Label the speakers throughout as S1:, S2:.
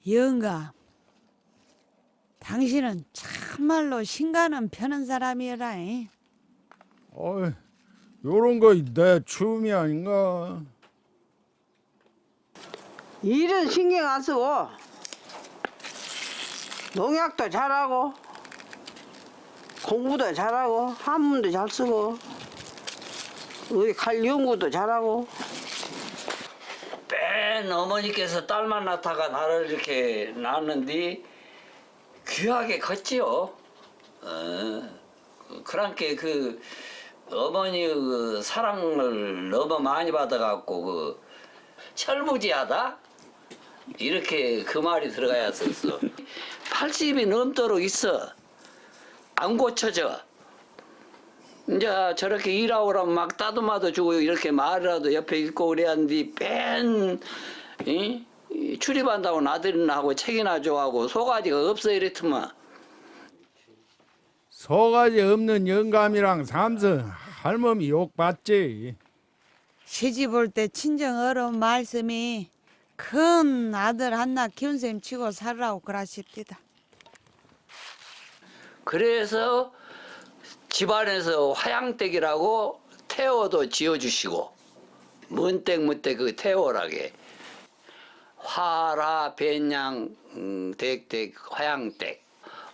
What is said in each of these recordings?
S1: 영감, 당신은 참말로 신가는 펴는 사람이라.
S2: 어이, 요런 거 내 취미 아닌가?
S3: 일은 신경 안 쓰고 농약도 잘하고 공부도 잘하고 한문도 잘 쓰고 어디 갈 연구도 잘하고.
S4: 맨 어머니께서 딸만 낳다가 나를 이렇게 낳았는데 귀하게 컸지요. 그렇게 그 어머니 그 사랑을 너무 많이 받아갖고 그 철부지하다 이렇게 그 말이 들어가야 썼어. 80이 넘도록 있어. 안 고쳐져. 이제 저렇게 일하고 그러면 막 따듬어도 주고 이렇게 말이라도 옆에 읽고 그래야하는데 뺀 출입한다고 나들이나 하고 책이나 좋아하고 소가지가 없어 이랬더만.
S2: 소가지 없는 영감이랑 삼성 할멈이 욕받지.
S1: 시집 올 때 친정 어른 말씀이 큰 아들 한나 키운 셈 치고 살라고 그러십디다.
S4: 그래서 집안에서 화양댁이라고 태호도 지어주시고 문댁 그 태호라게 화라 변양 댁 화양댁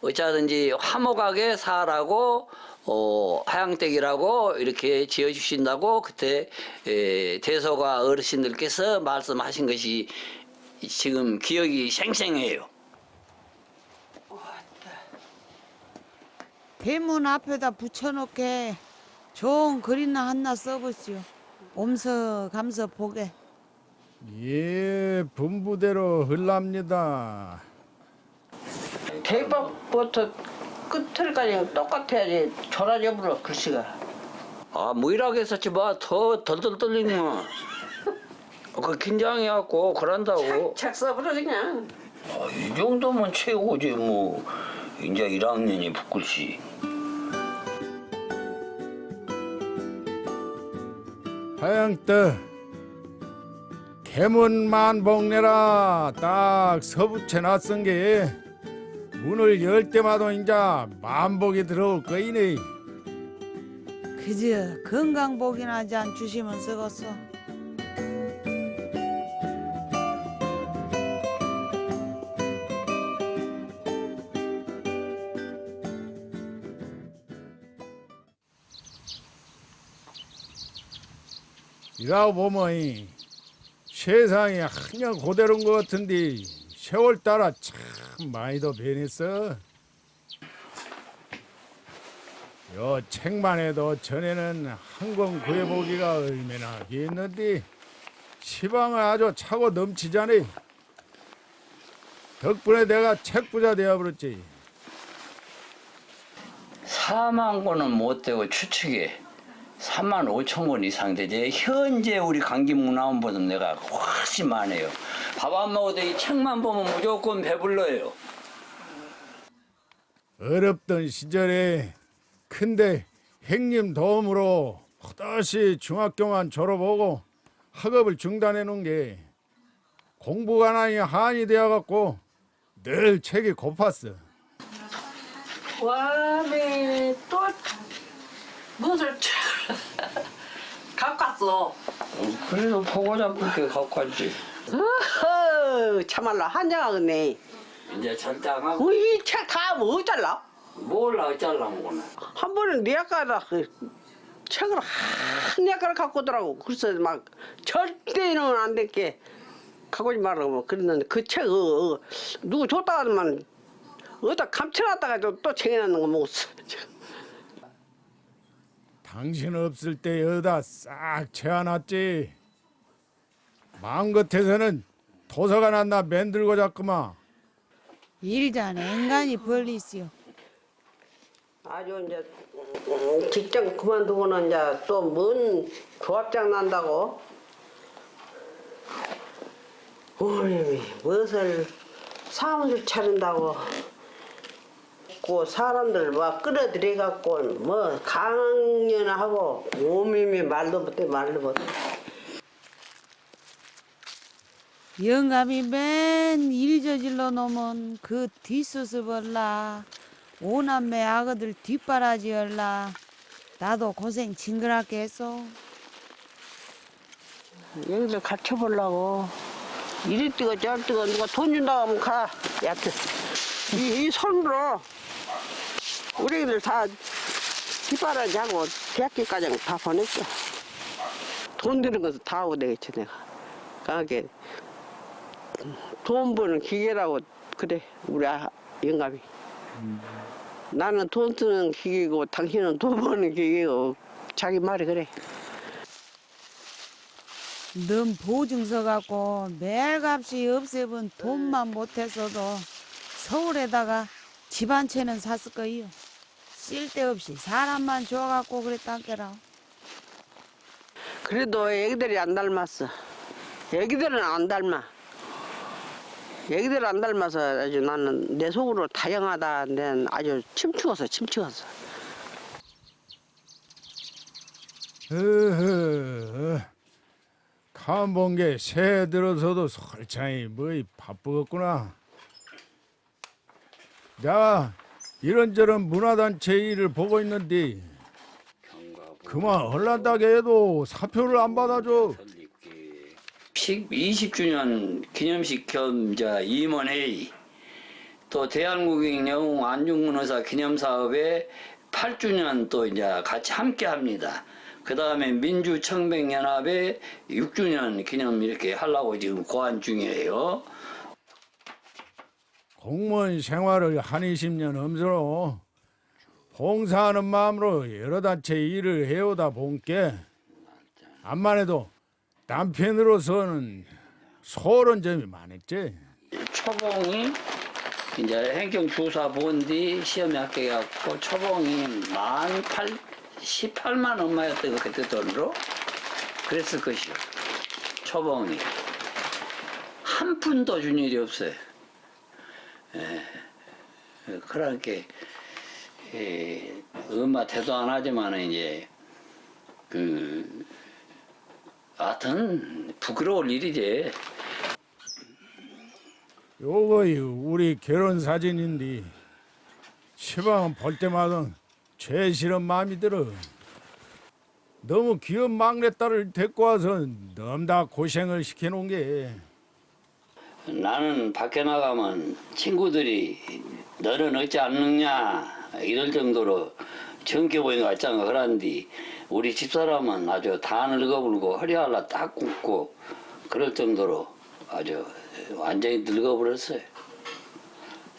S4: 어쩌든지 화목하게 살라고 화양댁이라고 이렇게 지어주신다고 그때 대소가 어르신들께서 말씀하신 것이 지금 기억이 생생해요.
S1: 대문 앞에다 붙여놓게 좋은 글이나 하나 써보시오. 옴서감서 보게.
S2: 예, 분부대로 흘랍니다.
S3: 대박부터 끝을까지 똑같아야지 조라져버려 글씨가.
S4: 아, 무일하게 썼지 마. 더 덜덜 떨리구만. 그 긴장해갖고 그런다고.
S3: 책 써버려 그냥.
S4: 이 정도면 최고지 뭐. 이제 1학년이 북글씨.
S2: 하양떡 개문만 복내라 딱 서붙여 놨은 게 문을 열 때마다 이제 만복이 들어올 거이네.
S1: 그저 건강복이나 하지 안 주시면 쓰겠어.
S2: 이라고 보면 세상이 그냥 그대로인 것 같은데 세월 따라 참 많이도 변했어. 요 책만 해도 전에는 한 권 구해보기가 얼마나 했는데 시방을 아주 차고 넘치자네. 덕분에 내가 책부자 되어버렸지.
S4: 4만 권은 못 되고 추측에 3만 5천 권 이상 되지. 현재 우리 강기문화원보다 내가 훨씬 많아요. 밥 안 먹어도 이 책만 보면 무조건 배불러요.
S2: 어렵던 시절에 근데 형님 도움으로 다시 중학교만 졸업하고 학업을 중단해 놓은 게 공부가 나니 한이 되어갖고 늘 책이 고팠어.
S3: 와메 또 무엇을 갖고 왔어.
S4: 그래도 보고 잡을게 갖고 왔지.
S3: 어허, 참말로 한장하겠네.
S4: 이제 절대 안 하고
S3: 이책 다 뭐 잘라?
S4: 뭘 어쩌려고 그래.
S3: 한 번은 네 아까라 그 책을 한 아까를 갖고 오더라고. 그래서 막 절대는 안 될게 갖고 오지 말라고 그랬는데 그 책 누구 줬다 하더만 어디다 감춰놨다가 또 챙겨놨는 거 먹었어.
S2: 당신 없을 때 여기다 싹 채워놨지. 마음 같아서는 도서관 하나 만들고 자꾸만.
S1: 일잔 앵간히 벌리시오.
S3: 아주 이제 직장 그만두고는 이제 또 뭔 조합장 난다고. 어이 무엇을 사무실 차린다고. 그 사람들 막 끌어들여 갖고 뭐 강연하고 오미미 말도 못해.
S1: 영감이 맨 일 저질러 놓으면 그 뒷수습을라 오남매 아그들 뒷바라지을라 나도 고생 징그럽게 했어.
S3: 여기를 갖춰보려고 이리 뛰고 저리 뛰고 누가 돈 준다고 하면 가. 여하튼 이 손으로 우리 애들 다 뒷바라지 하고 대학교까지 다 보냈어. 돈 드는 것도 다 하고 되겠지 내가. 강하게 돈 버는 기계라고 그래 우리 영감이. 나는 돈 쓰는 기계고 당신은 돈 버는 기계고 자기 말이 그래.
S1: 넌 보증서 갖고 매일값이 없애본 돈만 못했어도 서울에다가 집 한 채는 샀을 거요. 쓸데없이 사람만 줘갖고 그랬다께라.
S3: 그래도 애기들이 안 닮았어. 애기들은 안 닮아. 애기들 안 닮아서 아주 나는 내 속으로 다양하다. 난 아주 침추었어.
S2: 간본 게 새해 들어서도 솔창이 뭐이 바쁘겠구나. 내가 이런저런 문화단체 일을 보고 있는데 그만 얼란다게 해도 사표를 안 받아줘.
S4: 20주년 기념식 겸 임원회의, 또 대한국인 영웅 안중근 의사 기념사업에 8주년 또 이제 같이 함께 합니다. 그 다음에 민주청백연합에 6주년 기념 이렇게 하려고 지금 고안 중이에요.
S2: 공무원 생활을 한 20년 엄수로 봉사하는 마음으로 여러 단체 일을 해오다 본게 암만 해도 남편으로서는 소런 점이 많았지.
S4: 초봉이 이제 행정주사 본디 시험에 합격해갖고 초봉이 18만 얼마였던 거 그때 돈으로 그랬을 것이요. 초봉이 한 푼도 준 일이 없어요. 그러니까 엄마 태도 안 하지만 이제 하여튼 부끄러울 일이지.
S2: 요거 우리 결혼 사진인데 시방 볼 때마다 죄 싫은 마음이 들어. 너무 귀여운 막내딸을 데리고 와서 너무나 고생을 시켜놓은 게.
S4: 나는 밖에 나가면 친구들이 너는 어찌 안 늙냐 이럴 정도로 젊게 보이는 것 같잖아. 그런데 우리 집사람은 아주 다 늙어버리고 허리 하나 딱 굽고 그럴 정도로 아주 완전히 늙어버렸어요.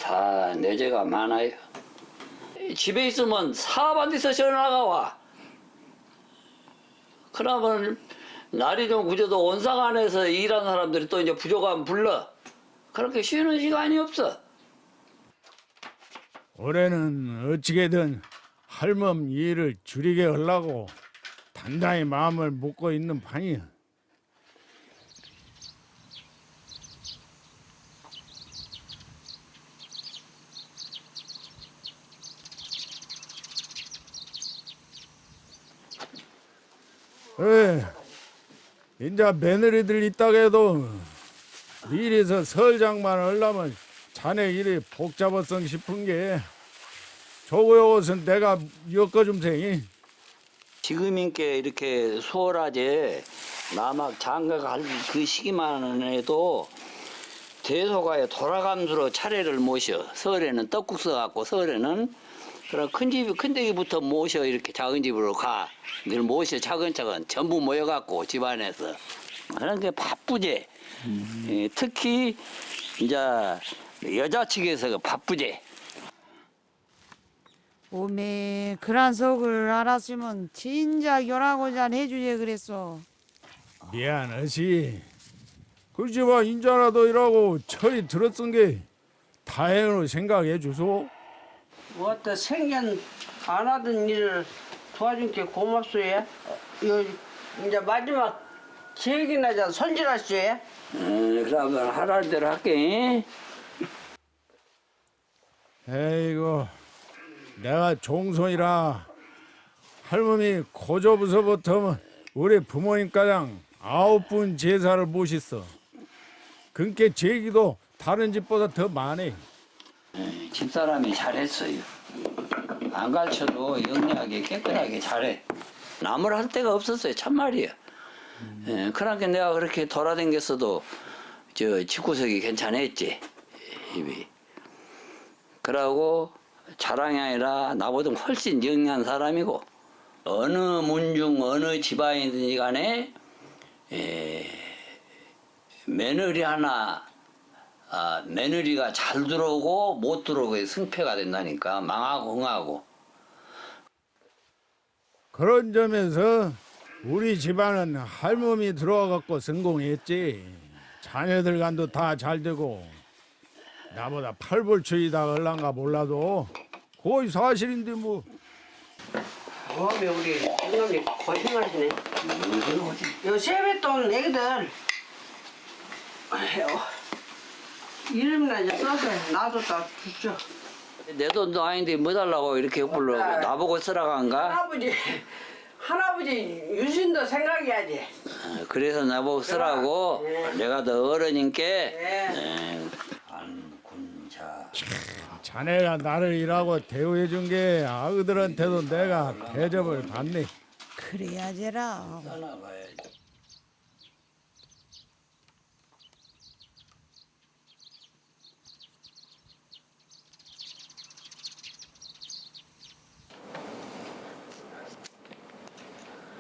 S4: 다 내재가 많아요. 집에 있으면 사업 안 돼서 전화가 와. 그러면 날이 좀 굳어도 온상 안에서 일하는 사람들이 또 이제 부족하면 불러. 그렇게 쉬는 시간이 없어.
S2: 올해는 어찌게든 할멈 일을 줄이게 하려고 단단히 마음을 먹고 있는 판이야. 인자 며느리들 있다고 해도 미리서 설장만 하려면 자네 일이 복잡했성 싶은 게 저거요것은 내가 엮어줌세.
S4: 지금인께 이렇게 수월하지 남학 장가갈 그 시기만 해도 대소가에 돌아감수로 차례를 모셔. 설에는 떡국 써갖고 설에는 그런 큰 집이 큰 데기부터 모셔. 이렇게 작은 집으로 가. 늘 모셔 차근차근 전부 모여갖고 집안에서. 그런 게 바쁘지. 특히 이제 여자 측에서 바쁘지.
S1: 오메 그런 속을 알았으면 진작 요라고 잘 해주지 그랬어.
S2: 미안하시. 그지만 인자라도 이라고 철이 들었은 게 다행으로 생각해 주소.
S3: 뭐또 생년 안 하던 일을 도와준 게 고맙소요. 이제 마지막 계획이나 손질하시오.
S4: 그러면 하라는 대로 할게.
S2: 에이고 내가 종손이라 할머니 고조부서부터 우리 부모님 가장 9분 제사를 모셨어. 그러니까 제기도 다른 집보다 더 많네.
S4: 집사람이 잘했어요. 안 가르쳐도 영리하게 깨끗하게 잘해. 남을 할 데가 없었어요. 참말이야. 그러니까 내가 그렇게 돌아다녔어도 저 집구석이 괜찮았지. 입이. 그러고 자랑이 아니라 나보다 훨씬 영리한 사람이고 어느 문중 어느 집안이든지 간에 며느리 하나 며느리가 잘 들어오고 못 들어오고 승패가 된다니까. 망하고 흥하고.
S2: 그런 점에서 우리 집안은 할멈이 들어와갖고 성공했지. 자녀들 간도 다 잘 되고 나보다 팔불출이다 얼란가 몰라도 거의 사실인데 뭐.
S3: 어미 우리 형님 고생하시네. 요 세뱃돈 애기들 이름이나 이제 써서 놔뒀다 주죠.
S4: 내 돈도 아닌데 뭐 달라고 이렇게 불러. 나보고 쓰라고 한가?
S3: 할아버지 유신도 생각해야지.
S4: 그래서 나보고 쓰라고.
S3: 네.
S4: 내가 더 어른인께.
S3: 네.
S4: 안군자.
S2: 자네가 나를 일하고 대우해준 게 아그들한테도 내가 대접을 받네.
S1: 그래야지라.
S4: 떠나봐야지.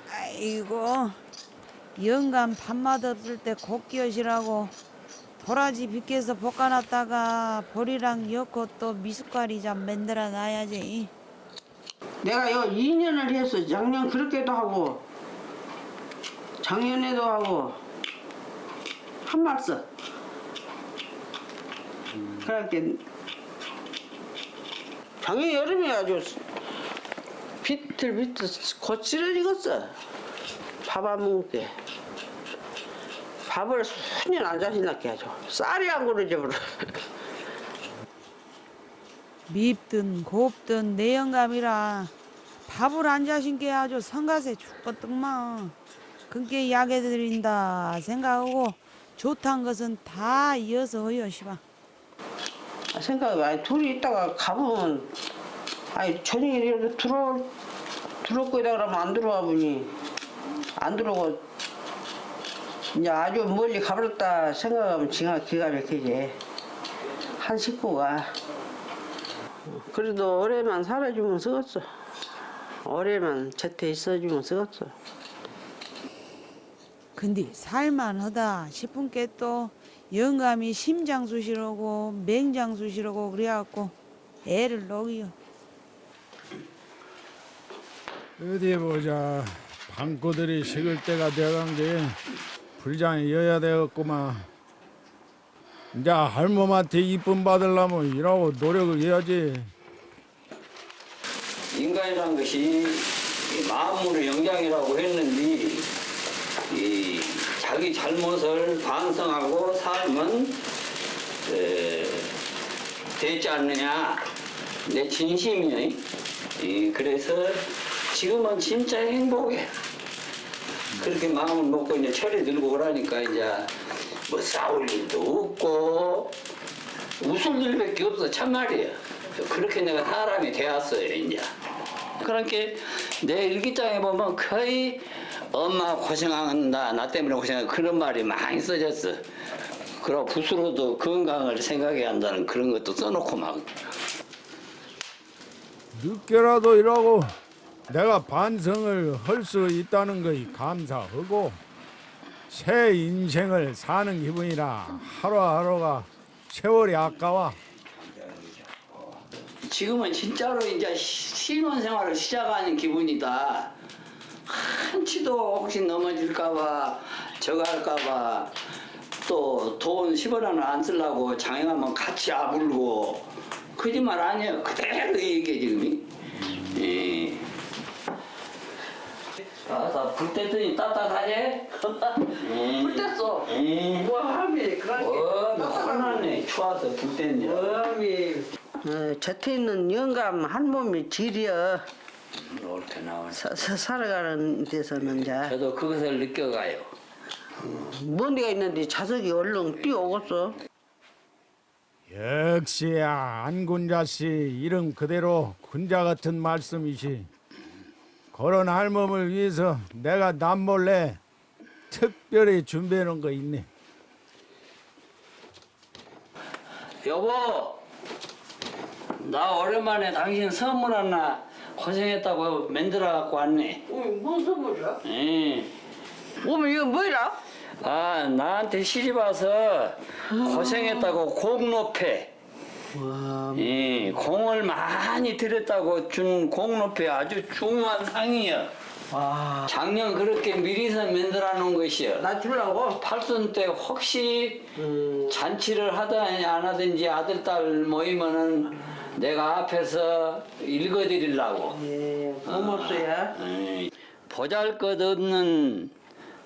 S1: 아이고 영감 밥맛 없을 때 곡기엇이라고 도라지 빗겨서 볶아놨다가 보리랑 엮고 또 미숫가리 좀 만들어 놔야지.
S3: 내가 요 2년을 했어. 작년 그렇게도 하고 작년에도 하고 한 말씀. 그렇게 작년 여름에 아주 비틀비틀 곧 쓰러지겠어. 밥 안 먹게. 밥을 수년 안 자신나게 하죠. 쌀이 안 그러지 버려.
S1: 밉든 곱든 내 영감이라 밥을 안 자신 게 아주 성가세 죽겠더만. 그게 약에 들인다 생각하고 좋다는 것은 다 이어서 허여 시방.
S3: 생각이 많이 둘이 있다가 가보면 아니 저녁에 이렇게 들어올 거다 그러면 안 들어와 보니 안 들어오고 이제 아주 멀리 가버렸다 생각하면 지가 기가 막히지. 한 식구가 그래도 오래만 살아주면 쓰겠어. 오래만 곁에 있어주면 쓰겠어.
S1: 근데 살만하다 싶은 게 또 영감이 심장수시라고 맹장수시라고 그래갖고 애를 녹여.
S2: 어디 보자. 방구들이 식을 때가 돼간 게 불장이 여야 되었구만. 이제 할멈한테 이쁨 받으려면 일하고 노력을 해야지.
S4: 인간이란 것이 이 마음으로 영장이라고 했는데 이 자기 잘못을 반성하고 살면 되지 않느냐. 내 진심이에요. 그래서 지금은 진짜 행복해. 그렇게 마음을 먹고 이제 철이 들고 그러니까 이제 뭐 싸울 일도 없고 웃을 일밖에 없어. 참말이야. 그렇게 내가 사람이 되었어요 이제. 그러니까 내 일기장에 보면 거의 엄마 고생한다, 나 때문에 고생한다 그런 말이 많이 써졌어. 그리고 붓으로도 건강을 생각해야 한다는 그런 것도 써놓고 막.
S2: 늦게라도 일하고 내가 반성을 할 수 있다는 것이 감사하고 새 인생을 사는 기분이라 하루하루가 세월이 아까워.
S4: 지금은 진짜로 이제 신혼생활을 시작하는 기분이다. 한치도 혹시 넘어질까봐 저거 할까봐 또 돈 10원은 안 쓰려고 장애가면 같이 아불고 거짓말 아니에요. 그대로 얘기해 지금이. 불 뗐더니 따뜻하지?
S3: 불 뗐어. 뭐함이 그렇게
S4: 화나네. 추워서 불 뗐냐.
S3: 뭐함이 곁에 있는 영감 한 몸이 질이여.
S4: 이렇게 나오네.
S3: 살아가는 데서는 이제
S4: 저도 그것을 느껴가요.
S3: 먼 데가 있는데 자석이 얼른 뛰어오겠어.
S2: 역시 안군자 씨 이름 그대로 군자 같은 말씀이시. 그런 할멈을 위해서 내가 남몰래 특별히 준비해 놓은 거 있네.
S4: 여보, 나 오랜만에 당신 선물 하나 고생했다고 만들어 갖고 왔네.
S3: 뭔 선물이야?
S4: 예.
S3: 어머 이거 뭐이라?
S4: 아, 나한테 시집 와서 고생했다고 공로패.
S3: 와,
S4: 예, 공을 많이 들였다고 준 공로패 아주 중요한 상이야.
S3: 와.
S4: 작년 그렇게 미리서 만들어 놓은 것이야.
S3: 나 주려고?
S4: 팔순 때 혹시 잔치를 하든지 안 하든지 아들 딸 모이면은 내가 앞에서 읽어드리려고.
S3: 예, 고맙소요.
S4: 보잘것없는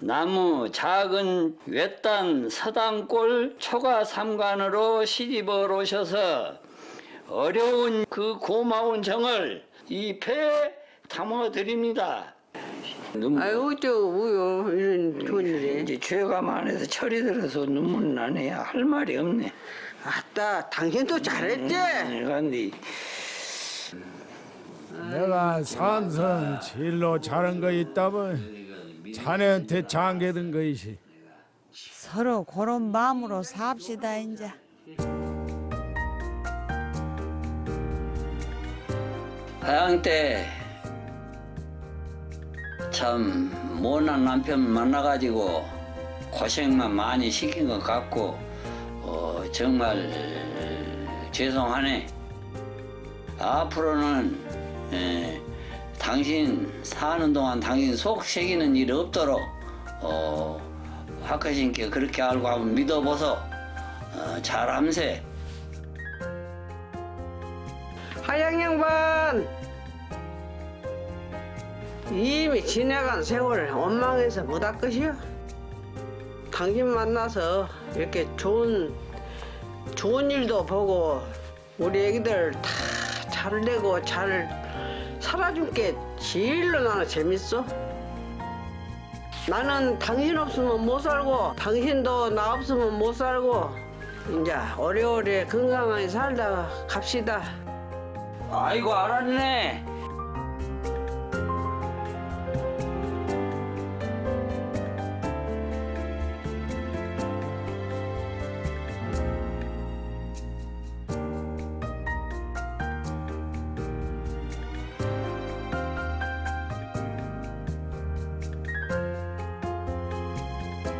S4: 나무 작은 외딴 서당골 초가 삼간으로 시집을 오셔서 어려운 그 고마운 정을 이 배에 담아드립니다.
S3: 아이고 저 뭐요 이런 좋은 일이.
S4: 이제 죄가 많아서 철이 들어서 눈물 나네. 할 말이 없네.
S3: 아따 당신도 잘했지?
S4: 근데
S2: 내가 산선 제일로 잘한 거 있다면 자네한테 장계든 거이시.
S1: 서로 그런 마음으로 삽시다 이제.
S4: 하양 때 참 못난 남편 만나가지고 고생만 많이 시킨 것 같고 정말 죄송하네. 앞으로는 당신 사는 동안 당신 속 새기는 일 없도록 화커신께 그렇게 알고 한번 믿어보소. 잘함세.
S3: 하양 양반 이미 지나간 세월 원망해서 못할 것이요. 당신 만나서 이렇게 좋은 일도 보고 우리 애기들 다 잘 되고 잘 살아준 게 제일로 나는 재밌어. 나는 당신 없으면 못 살고 당신도 나 없으면 못 살고 이제 오래오래 건강하게 살다 갑시다.
S4: 아이고 알았네.